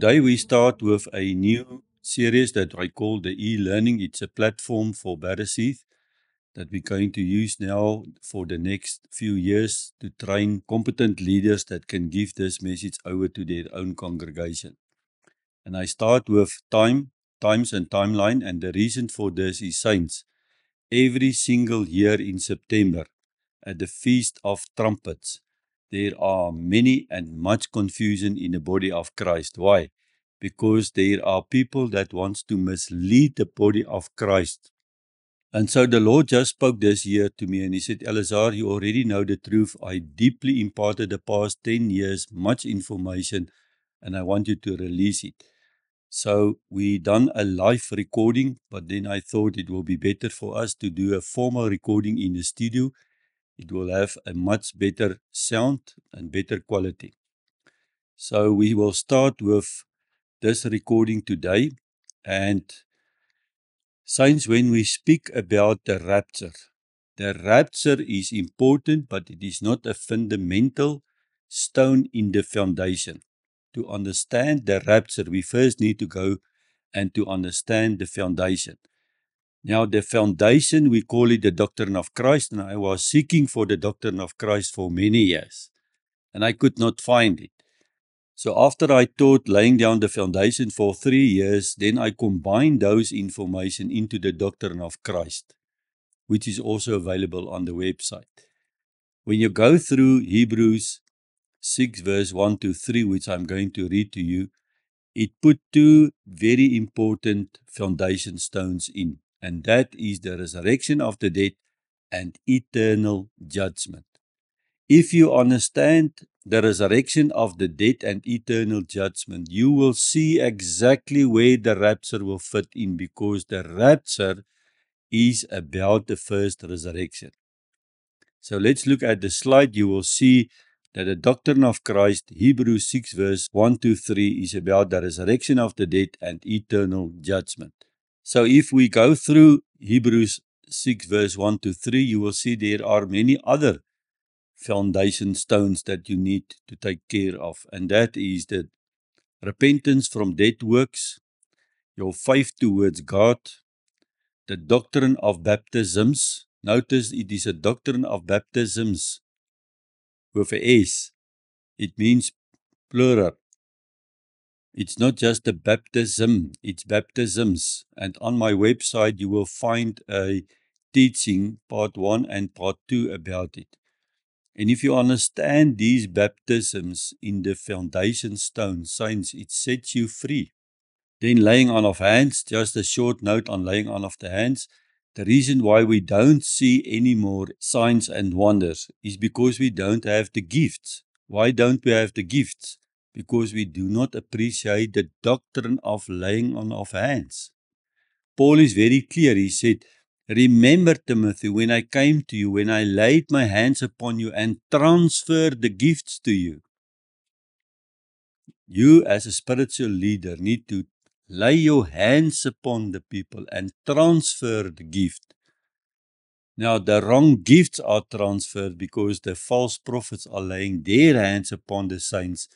Today we start with a new series that I call the e-learning. It's a platform for Baraseed that we're going to use now for the next few years to train competent leaders that can give this message over to their own congregation. And I start with times and timeline, and the reason for this is saints. Every single year in September, at the Feast of Trumpets, there are many and much confusion in the body of Christ. Why? Because there are people that wants to mislead the body of Christ. And so the Lord just spoke this year to me and he said, Elazar, you already know the truth. I deeply imparted the past 10 years, much information, and I want you to release it. So we done a live recording, but then I thought it will be better for us to do a formal recording in the studio. It will have a much better sound and better quality. So we will start with this recording today. And saints, when we speak about the rapture is important, but it is not a fundamental stone in the foundation. To understand the rapture, we first need to go and to understand the foundation. Now, the foundation, we call it the doctrine of Christ, and I was seeking for the doctrine of Christ for many years, and I could not find it. So after I taught laying down the foundation for 3 years, then I combined those information into the doctrine of Christ, which is also available on the website. When you go through Hebrews 6 verse 1 to 3, which I'm going to read to you, it put two very important foundation stones in, and that is the resurrection of the dead and eternal judgment. If you understand the resurrection of the dead and eternal judgment, you will see exactly where the rapture will fit in, because the rapture is about the first resurrection. So let's look at the slide. You will see that the doctrine of Christ, Hebrews 6 verse 1 to 3, is about the resurrection of the dead and eternal judgment. So if we go through Hebrews 6 verse 1 to 3, you will see there are many other foundation stones that you need to take care of. And that is the repentance from dead works, your faith towards God, the doctrine of baptisms. Notice it is a doctrine of baptisms with a S. It means plural. It's not just a baptism, it's baptisms. And on my website, you will find a teaching, part 1 and part 2 about it. And if you understand these baptisms in the foundation stone, saints, it sets you free. Then laying on of hands, just a short note on laying on of the hands. The reason why we don't see any more signs and wonders is because we don't have the gifts. Why don't we have the gifts? Because we do not appreciate the doctrine of laying on of hands. Paul is very clear. He said, remember, Timothy, when I came to you, when I laid my hands upon you and transferred the gifts to you. You as a spiritual leader need to lay your hands upon the people and transfer the gift. Now, the wrong gifts are transferred because the false prophets are laying their hands upon the saints,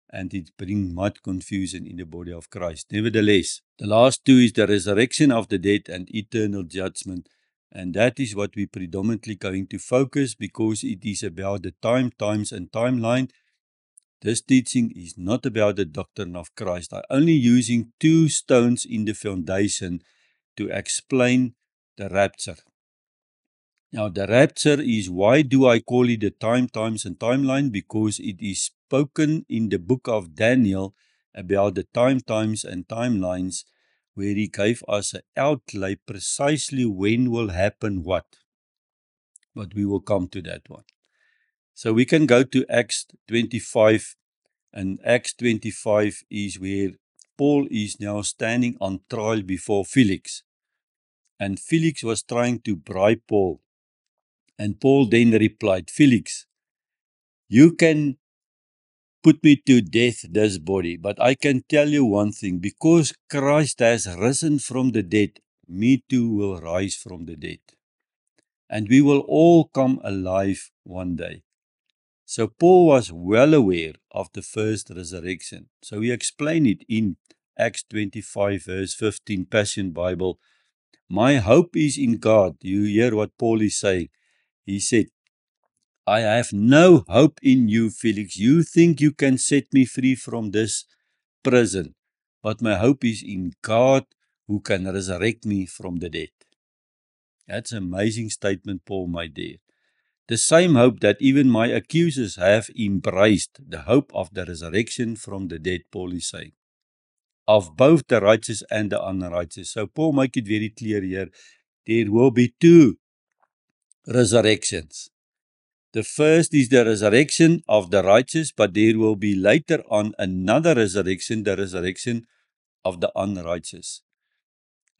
and it brings much confusion in the body of Christ. Nevertheless, the last two is the resurrection of the dead and eternal judgment, and that is what we're predominantly going to focus, because it is about the times, and timeline. This teaching is not about the doctrine of Christ. I'm only using two stones in the foundation to explain the rapture. Now, the rapture is, why do I call it the times, and timeline? Because it is spoken in the book of Daniel about the times, and timelines, where he gave us an outlay precisely when will happen what. But we will come to that one. So we can go to Acts 25. And Acts 25 is where Paul is now standing on trial before Felix. And Felix was trying to bribe Paul. And Paul then replied, Felix, you can put me to death, this body, but I can tell you one thing, because Christ has risen from the dead, me too will rise from the dead. And we will all come alive one day. So Paul was well aware of the first resurrection. So he explained it in Acts 25 verse 15 Passion Bible. My hope is in God. You hear what Paul is saying. He said, I have no hope in you, Felix. You think you can set me free from this prison, but my hope is in God who can resurrect me from the dead. That's an amazing statement Paul made there. The same hope that even my accusers have embraced, the hope of the resurrection from the dead, Paul is saying, of both the righteous and the unrighteous. So Paul make it very clear here, there will be two resurrections. The first is the resurrection of the righteous, but there will be later on another resurrection, the resurrection of the unrighteous.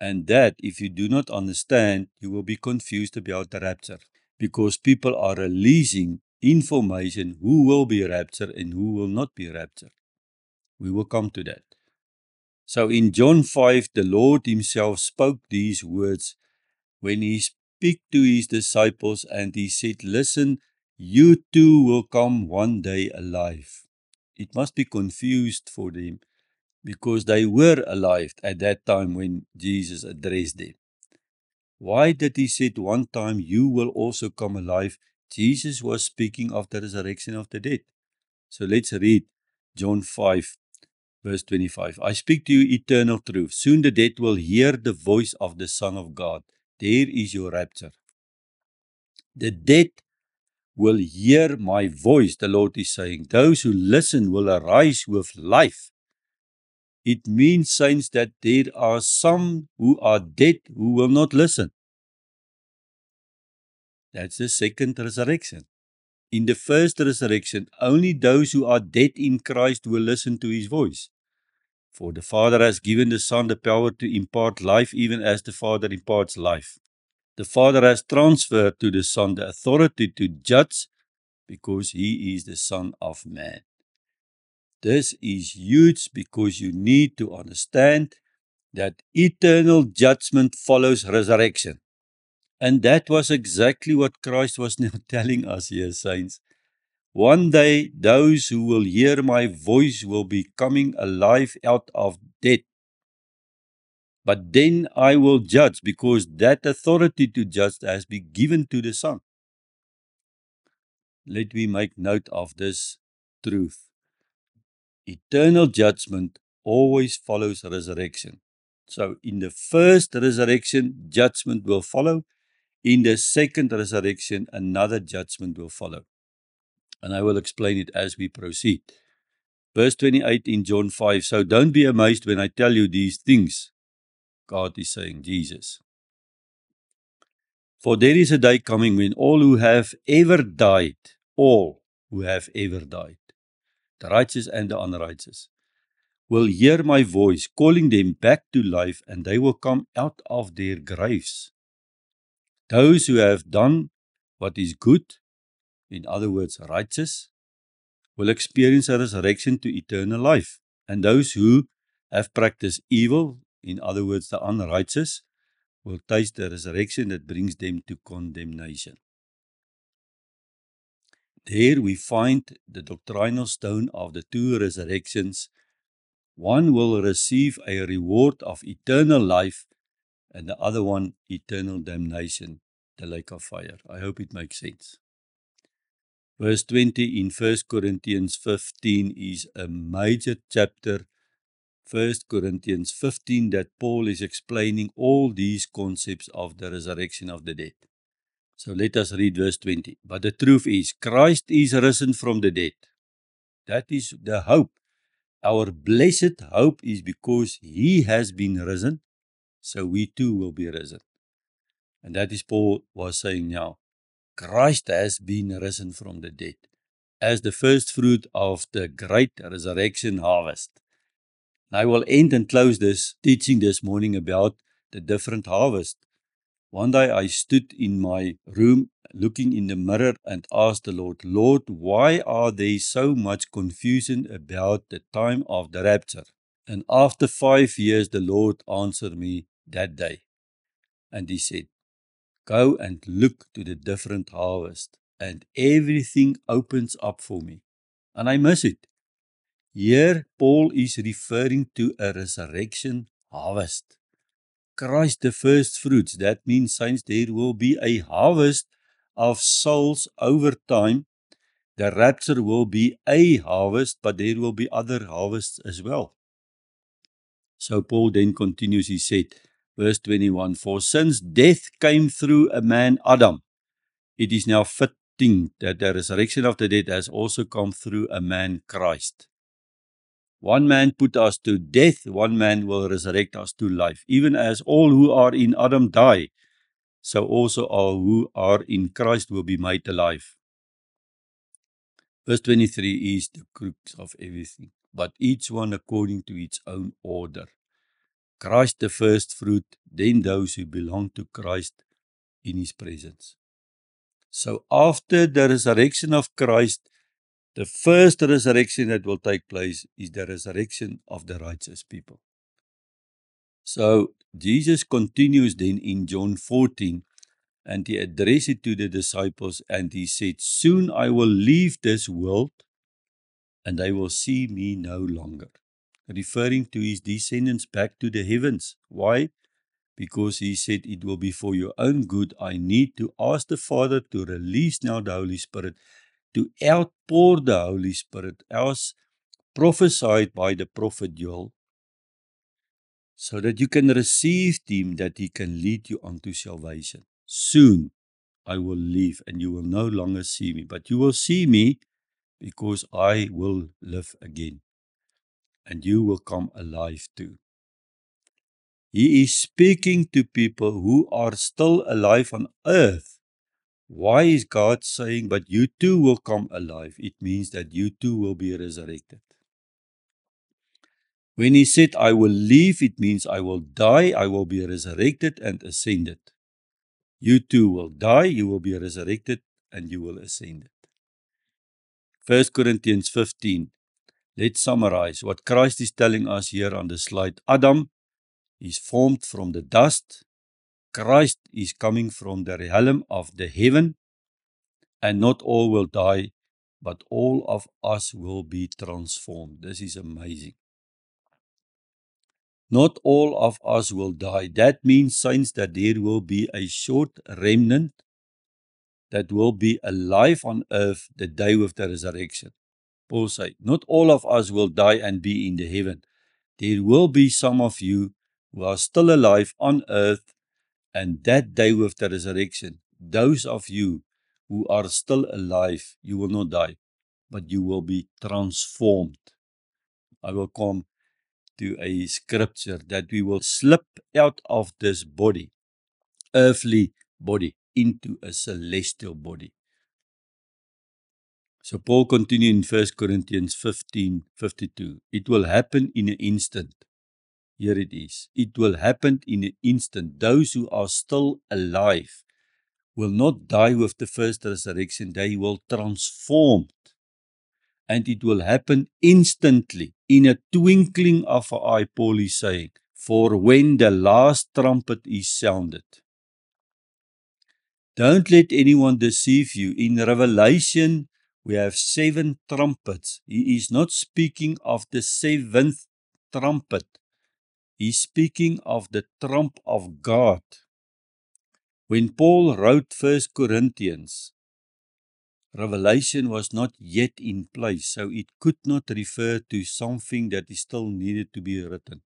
And that, if you do not understand, you will be confused about the rapture, because people are releasing information who will be raptured and who will not be raptured. We will come to that. So in John 5, the Lord himself spoke these words when he speak to his disciples, and he said, listen, you too will come one day alive. It must be confused for them because they were alive at that time when Jesus addressed them. Why did he say one time you will also come alive? Jesus was speaking of the resurrection of the dead. So let's read John 5 verse 25. I speak to you eternal truth. Soon the dead will hear the voice of the Son of God. There is your rapture. The dead will hear my voice, the Lord is saying. Those who listen will arise with life. It means, saints, that there are some who are dead who will not listen. That's the second resurrection. In the first resurrection, only those who are dead in Christ will listen to his voice. For the Father has given the Son the power to impart life, even as the Father imparts life. The Father has transferred to the Son the authority to judge, because he is the Son of Man. This is huge because you need to understand that eternal judgment follows resurrection. And that was exactly what Christ was now telling us here, saints. One day, those who will hear my voice will be coming alive out of death. But then I will judge, because that authority to judge has been given to the Son. Let me make note of this truth. Eternal judgment always follows resurrection. So in the first resurrection, judgment will follow. In the second resurrection, another judgment will follow. And I will explain it as we proceed. Verse 28 in John 5. So don't be amazed when I tell you these things. God is saying, Jesus. For there is a day coming when all who have ever died, the righteous and the unrighteous, will hear my voice calling them back to life, and they will come out of their graves. Those who have done what is good, in other words, righteous, will experience a resurrection to eternal life. And those who have practiced evil, in other words, the unrighteous, will taste the resurrection that brings them to condemnation. There we find the doctrinal stone of the two resurrections. One will receive a reward of eternal life, and the other one, eternal damnation, the lake of fire. I hope it makes sense. Verse 20 in 1 Corinthians 15 is a major chapter, 1 Corinthians 15, that Paul is explaining all these concepts of the resurrection of the dead. So let us read verse 20. But the truth is, Christ is risen from the dead. That is the hope. Our blessed hope is because he has been risen, so we too will be risen. And that is Paul was saying now. Christ has been risen from the dead as the first fruit of the great resurrection harvest. I will end and close this teaching this morning about the different harvest. One day I stood in my room looking in the mirror and asked the Lord, Lord, why are there so much confusion about the time of the rapture? And after 5 years, the Lord answered me that day. And he said, go and look to the different harvest. and everything opens up for me. And I miss it. Here, Paul is referring to a resurrection harvest. Christ the first fruits. That means, saints, there will be a harvest of souls over time. The rapture will be a harvest, but there will be other harvests as well. So Paul then continues, he said, verse 21, for since death came through a man Adam, it is now fitting that the resurrection of the dead has also come through a man Christ. One man put us to death, one man will resurrect us to life. Even as all who are in Adam die, so also all who are in Christ will be made alive. Verse 23 is the crux of everything, but each one according to its own order. Christ the first fruit, then those who belong to Christ in his presence. So after the resurrection of Christ, the first resurrection that will take place is the resurrection of the righteous people. So Jesus continues then in John 14, and he addressed it to the disciples, and he said, soon I will leave this world, and they will see me no longer. Referring to his descendants back to the heavens. Why? Because he said, it will be for your own good. I need to ask the Father to release now the Holy Spirit, to outpour the Holy Spirit, as prophesied by the prophet Joel, so that you can receive him, that he can lead you unto salvation. Soon I will leave, and you will no longer see me, but you will see me because I will live again, and you will come alive too. He is speaking to people who are still alive on earth. Why is God saying, but you too will come alive? It means that you too will be resurrected. When he said, I will leave, it means I will die, I will be resurrected and ascended. You too will die, you will be resurrected, and you will ascend. 1 Corinthians 15. Let's summarize what Christ is telling us here on the slide. Adam is formed from the dust. Christ is coming from the realm of the heaven. And not all will die, but all of us will be transformed. This is amazing. Not all of us will die. That means, saints, that there will be a short remnant that will be alive on earth the day of the resurrection. Paul said, not all of us will die and be in the heaven. There will be some of you who are still alive on earth, and that day of the resurrection, those of you who are still alive, you will not die, but you will be transformed. I will come to a scripture that we will slip out of this body, earthly body, into a celestial body. So Paul continued in 1 Corinthians 15:52. It will happen in an instant. Here it is. It will happen in an instant. Those who are still alive will not die with the first resurrection. They will transformed. And it will happen instantly, in a twinkling of an eye, Paul is saying. For when the last trumpet is sounded. Don't let anyone deceive you. In Revelation, we have 7 trumpets. He is not speaking of the 7th trumpet. He's speaking of the trump of God. When Paul wrote 1 Corinthians, Revelation was not yet in place, so it could not refer to something that is still needed to be written.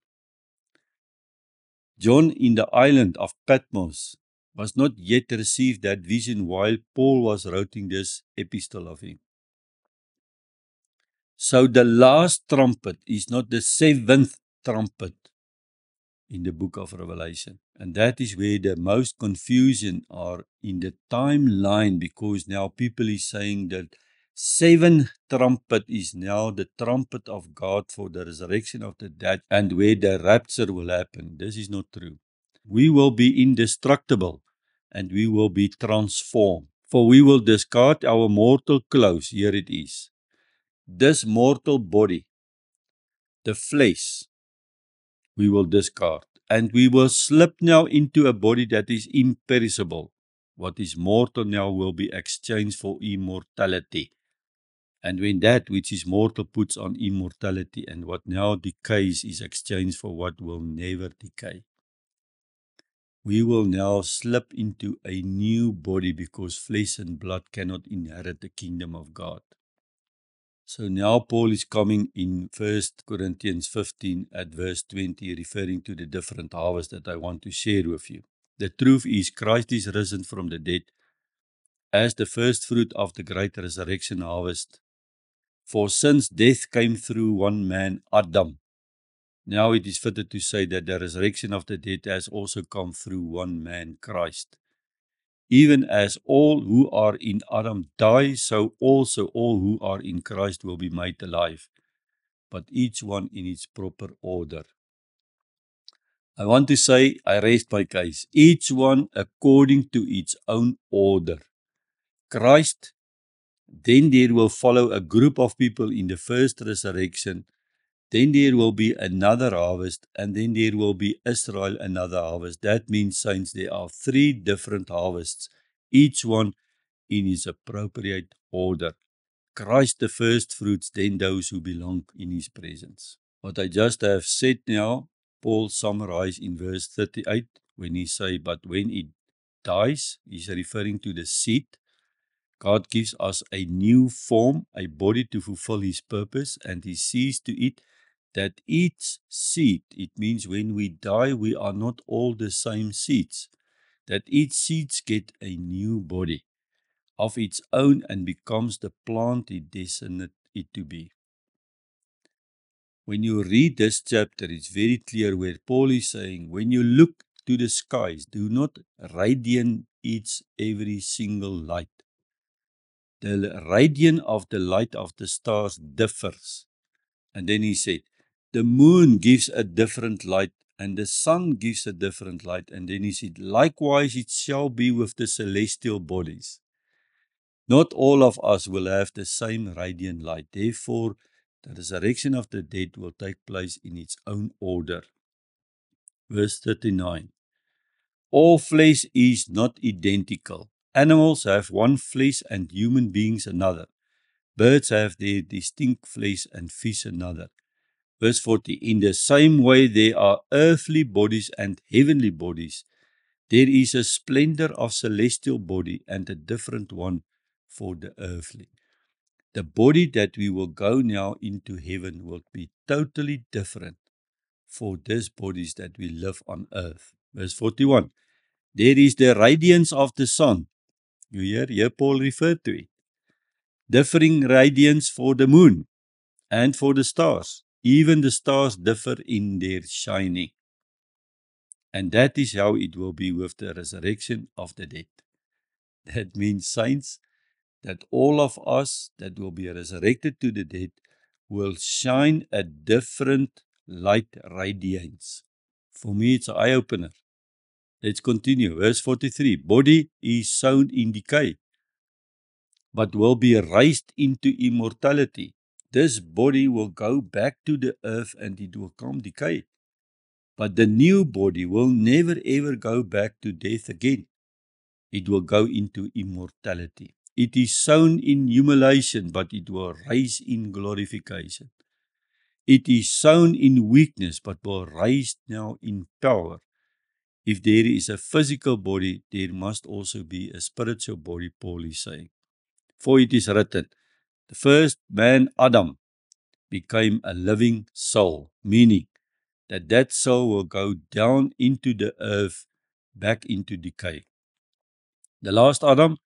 John in the island of Patmos was not yet received that vision while Paul was writing this epistle of him. So the last trumpet is not the 7th trumpet in the book of Revelation. And that is where the most confusion are in the timeline, because now people is saying that 7th trumpet is now the trumpet of God for the resurrection of the dead and where the rapture will happen. This is not true. We will be indestructible and we will be transformed. For we will discard our mortal clothes. Here it is. This mortal body, the flesh, we will discard. And we will slip now into a body that is imperishable. What is mortal now will be exchanged for immortality. And when that which is mortal puts on immortality, and what now decays is exchanged for what will never decay. We will now slip into a new body because flesh and blood cannot inherit the kingdom of God. So now Paul is coming in 1 Corinthians 15 at verse 20, referring to the different harvests that I want to share with you. The truth is Christ is risen from the dead as the first fruit of the great resurrection harvest. For since death came through one man, Adam, now it is fitted to say that the resurrection of the dead has also come through one man, Christ. Even as all who are in Adam die, so also all who are in Christ will be made alive, but each one in its proper order. I want to say, I rest my case, each one according to its own order. Christ, then there will follow a group of people in the first resurrection. Then there will be another harvest, and then there will be Israel, another harvest. That means, saints, there are 3 different harvests, each one in its appropriate order. Christ the first fruits, then those who belong in his presence. What I just have said now, Paul summarized in verse 38, when he say, but when it dies, he's referring to the seed. God gives us a new form, a body to fulfill his purpose, and he sees to it that each seed, it means when we die, we are not all the same seeds, that each seed gets a new body of its own and becomes the plant he destined it to be. When you read this chapter, it's very clear where Paul is saying, when you look to the skies, do not radiate each every single light. The radiance of the light of the stars differs. And then he said, the moon gives a different light and the sun gives a different light. And then he said, likewise it shall be with the celestial bodies. Not all of us will have the same radiant light. Therefore, the resurrection of the dead will take place in its own order. Verse 39. All flesh is not identical. Animals have one flesh and human beings another. Birds have their distinct flesh and fish another. Verse 40, in the same way there are earthly bodies and heavenly bodies. There is a splendor of celestial body and a different one for the earthly. The body that we will go now into heaven will be totally different for these bodies that we live on earth. Verse 41, there is the radiance of the sun. You hear, here Paul referred to it. Differing radiance for the moon and for the stars. Even the stars differ in their shining. And that is how it will be with the resurrection of the dead. That means, saints, that all of us that will be resurrected to the dead will shine a different light radiance. For me, it's an eye-opener. Let's continue. Verse 43, body is sown in decay, but will be raised into immortality. This body will go back to the earth and it will come decay. But the new body will never ever go back to death again. It will go into immortality. It is sown in humiliation, but it will rise in glorification. It is sown in weakness, but will rise now in power. If there is a physical body, there must also be a spiritual body, Paul is saying. For it is written, the first man, Adam, became a living soul, meaning that soul will go down into the earth, back into decay. The last Adam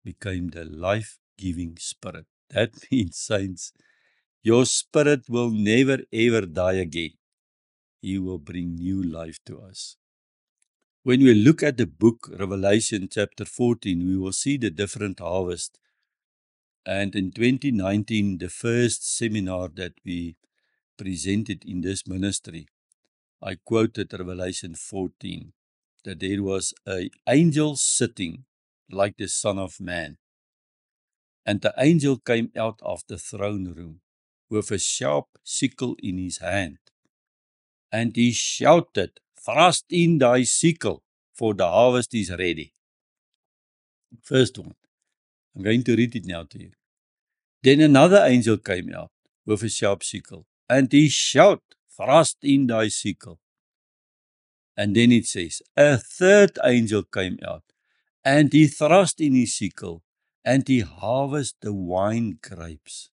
became the life-giving spirit. That means, saints, your spirit will never ever die again. He will bring new life to us. When we look at the book Revelation chapter 14, we will see the different harvest. And in 2019, the first seminar that we presented in this ministry, I quoted Revelation 14, that there was an angel sitting like the Son of Man. And the angel came out of the throne room with a sharp sickle in his hand. And he shouted, thrust in thy sickle, for the harvest is ready. First one. I'm going to read it now to you. Then another angel came out with a sharp sickle, and he shouted, "Thrust in thy sickle." And then it says, a third angel came out, and he thrust in his sickle, and he harvested the wine grapes.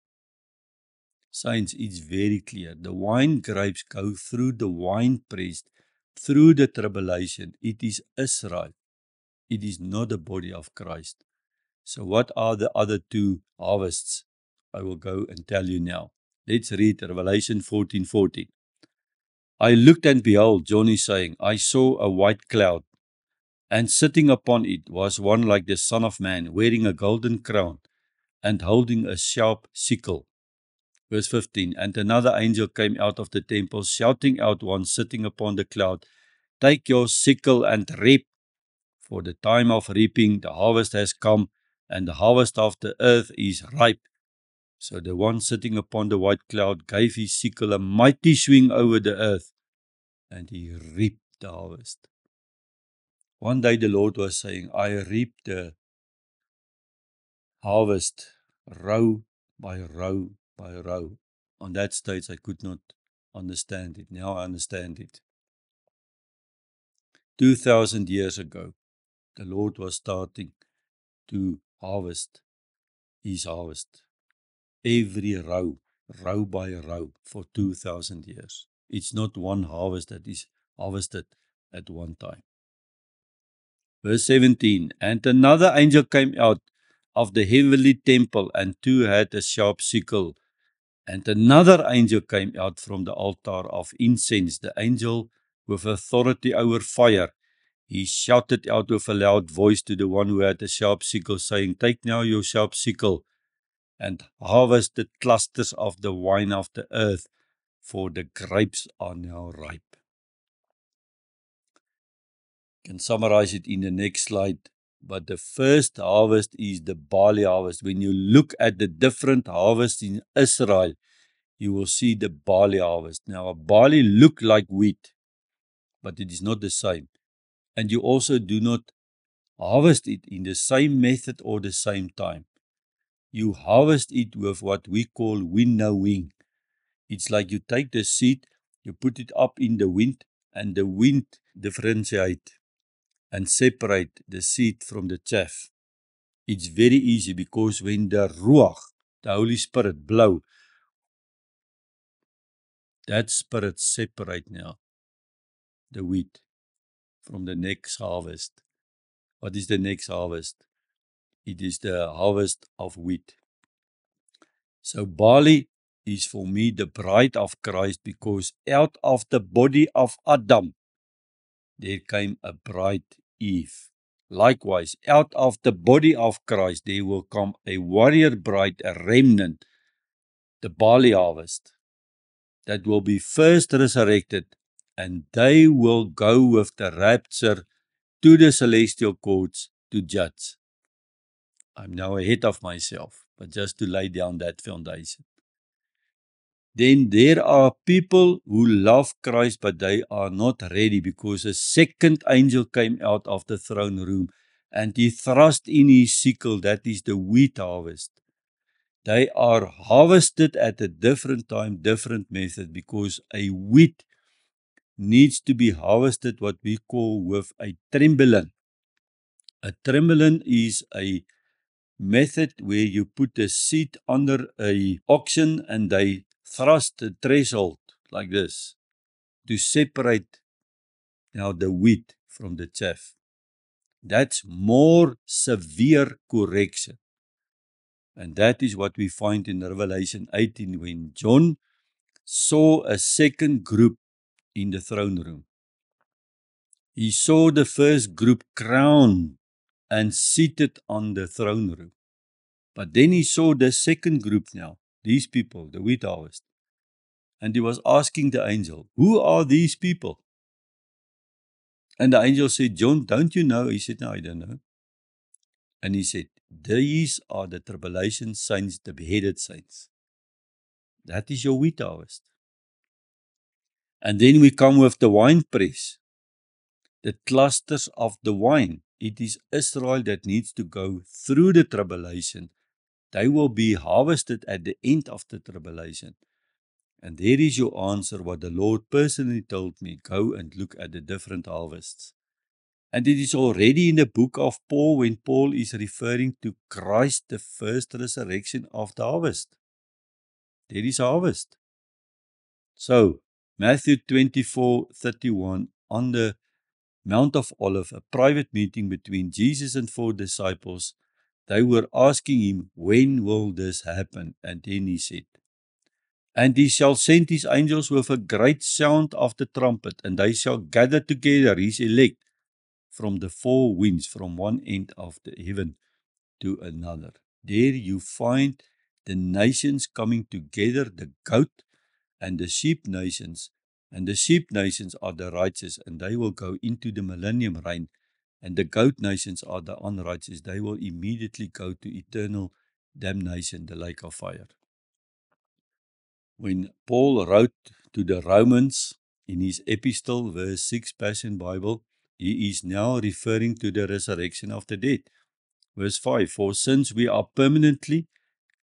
Saints, it's very clear. The wine grapes go through the wine press, through the tribulation. It is Israel. It is not the body of Christ. So what are the other two harvests? I will go and tell you now. Let's read Revelation 14:14. I looked, and behold, John is saying, I saw a white cloud, and sitting upon it was one like the Son of Man, wearing a golden crown and holding a sharp sickle. Verse 15, and another angel came out of the temple, shouting out, one sitting upon the cloud, take your sickle and reap, for the time of reaping, the harvest has come, and the harvest of the earth is ripe. So the one sitting upon the white cloud gave his sickle a mighty swing over the earth, and he reaped the harvest. One day the Lord was saying, I reap the harvest row by row by row. On that stage, I could not understand it. Now I understand it. 2,000 years ago, the Lord was starting to harvest his harvest. Every row, row by row, for 2,000 years. It's not one harvest that is harvested at one time. Verse 17, and another angel came out of the heavenly temple, and two had a sharp sickle. And another angel came out from the altar of incense, the angel with authority over fire. He shouted out with a loud voice to the one who had a sharp sickle, saying, take now your sharp sickle, and harvest the clusters of the wine of the earth, for the grapes are now ripe. Can summarize it in the next slide. But the first harvest is the barley harvest. When you look at the different harvests in Israel, you will see the barley harvest. Now, a barley look like wheat, but it is not the same. And you also do not harvest it in the same method or the same time. You harvest it with what we call winnowing. It's like you take the seed, you put it up in the wind, and the wind differentiate and separate the seed from the chaff. It's very easy because when the Ruach, the Holy Spirit, blow, that Spirit separate now the wheat from the next harvest. What is the next harvest? It is the harvest of wheat. So barley is for me the bride of Christ, because out of the body of Adam, there came a bride, Eve. Likewise, out of the body of Christ, there will come a warrior bride, a remnant, the barley harvest, that will be first resurrected, and they will go with the rapture to the celestial courts to judge. I'm now ahead of myself, but just to lay down that foundation. Then there are people who love Christ, but they are not ready, because a second angel came out of the throne room, and he thrust in his sickle, that is the wheat harvest. They are harvested at a different time, different method, because a wheat needs to be harvested what we call with a trembolin. A trembolin is a method where you put the seed under a oxen and they thrust the threshold like this to separate now the wheat from the chaff. That's more severe correction. And that is what we find in Revelation 18 when John saw a second group in the throne room. He saw the first group crowned and seated on the throne room. But then he saw the second group now, these people, the wheat harvest. And he was asking the angel, who are these people? And the angel said, John, don't you know? He said, no, I don't know. And he said, these are the tribulation saints, the beheaded saints. That is your wheat harvest. And then we come with the wine press, the clusters of the wine. It is Israel that needs to go through the tribulation. They will be harvested at the end of the tribulation. And there is your answer, what the Lord personally told me. Go and look at the different harvests. And it is already in the book of Paul when Paul is referring to Christ, the first resurrection of the harvest. There is harvest. So, Matthew 24:31, on the Mount of Olives, a private meeting between Jesus and 4 disciples, they were asking him, when will this happen? And then he said, and he shall send his angels with a great sound of the trumpet, and they shall gather together his elect from the four winds, from one end of the heaven to another. There you find the nations coming together, the goat and the sheep nations. And the sheep nations are the righteous, and they will go into the millennium reign. And the goat nations are the unrighteous. They will immediately go to eternal damnation, the lake of fire. When Paul wrote to the Romans in his epistle, verse 6, Passion Bible, he is now referring to the resurrection of the dead. Verse 5, for since we are permanently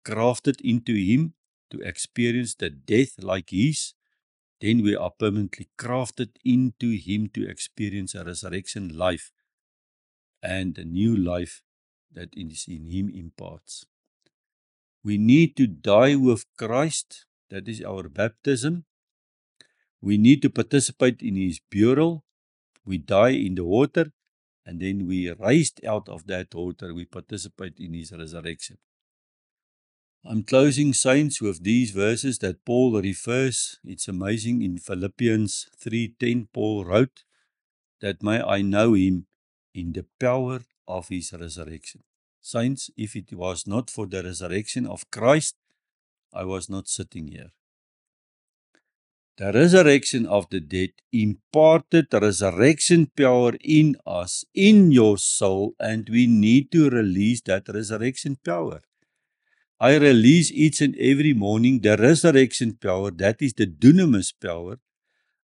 crafted into him to experience the death like his, then we are permanently crafted into him to experience a resurrection life and a new life that is in him imparts. We need to die with Christ. That is our baptism. We need to participate in his burial. We die in the water, and then we raised out of that water. We participate in his resurrection. I'm closing, saints, with these verses that Paul refers. It's amazing. In Philippians 3:10, Paul wrote that may I know him in the power of his resurrection. Saints, if it was not for the resurrection of Christ, I was not sitting here. The resurrection of the dead imparted resurrection power in us, in your soul, and we need to release that resurrection power. I release each and every morning the resurrection power, that is the dunamis power,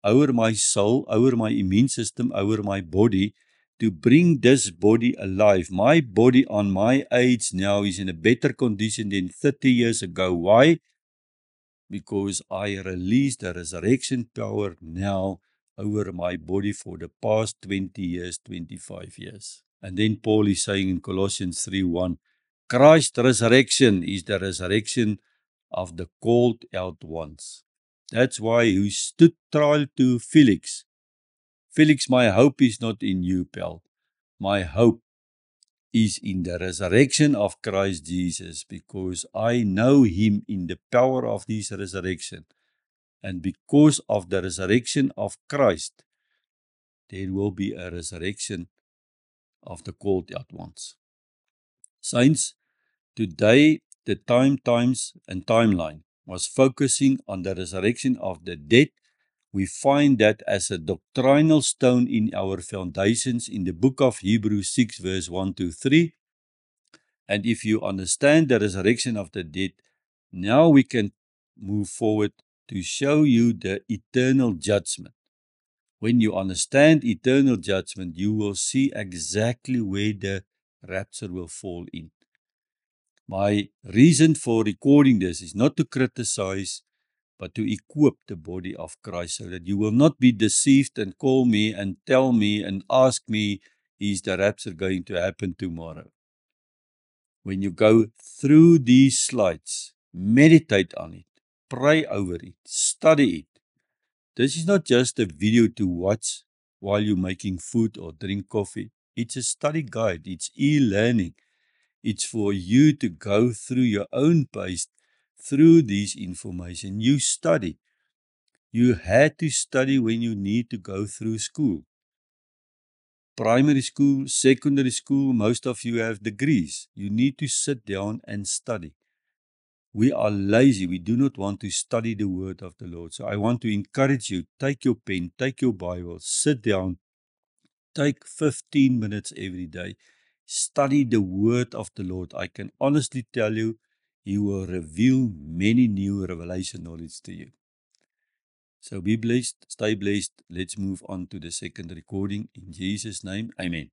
over my soul, over my immune system, over my body, to bring this body alive. My body on my age now is in a better condition than 30 years ago. Why? Because I release the resurrection power now over my body for the past 20 years, 25 years. And then Paul is saying in Colossians 3:1, Christ's resurrection is the resurrection of the called out ones. That's why he stood trial to Felix. Felix, my hope is not in you, pal. My hope is in the resurrection of Christ Jesus, because I know him in the power of this resurrection. And because of the resurrection of Christ, there will be a resurrection of the called out ones. Saints, today the times and timeline was focusing on the resurrection of the dead. We find that as a doctrinal stone in our foundations in the book of Hebrews 6 verse 1-3. And if you understand the resurrection of the dead, now we can move forward to show you the eternal judgment. When you understand eternal judgment, you will see exactly where the rapture will fall in. My reason for recording this is not to criticize, but to equip the body of Christ, so that you will not be deceived and call me and tell me and ask me, is the rapture going to happen tomorrow? When you go through these slides, meditate on it, pray over it, study it. This is not just a video to watch while you're making food or drink coffee. It's a study guide. It's e-learning. It's for you to go through your own pace through this information. You study. You had to study when you need to go through school. Primary school, secondary school, most of you have degrees. You need to sit down and study. We are lazy. We do not want to study the word of the Lord. So I want to encourage you, take your pen, take your Bible, sit down, take 15 minutes every day. Study the word of the Lord. I can honestly tell you, he will reveal many new revelation knowledge to you. So be blessed, stay blessed. Let's move on to the second recording. In Jesus' name, amen.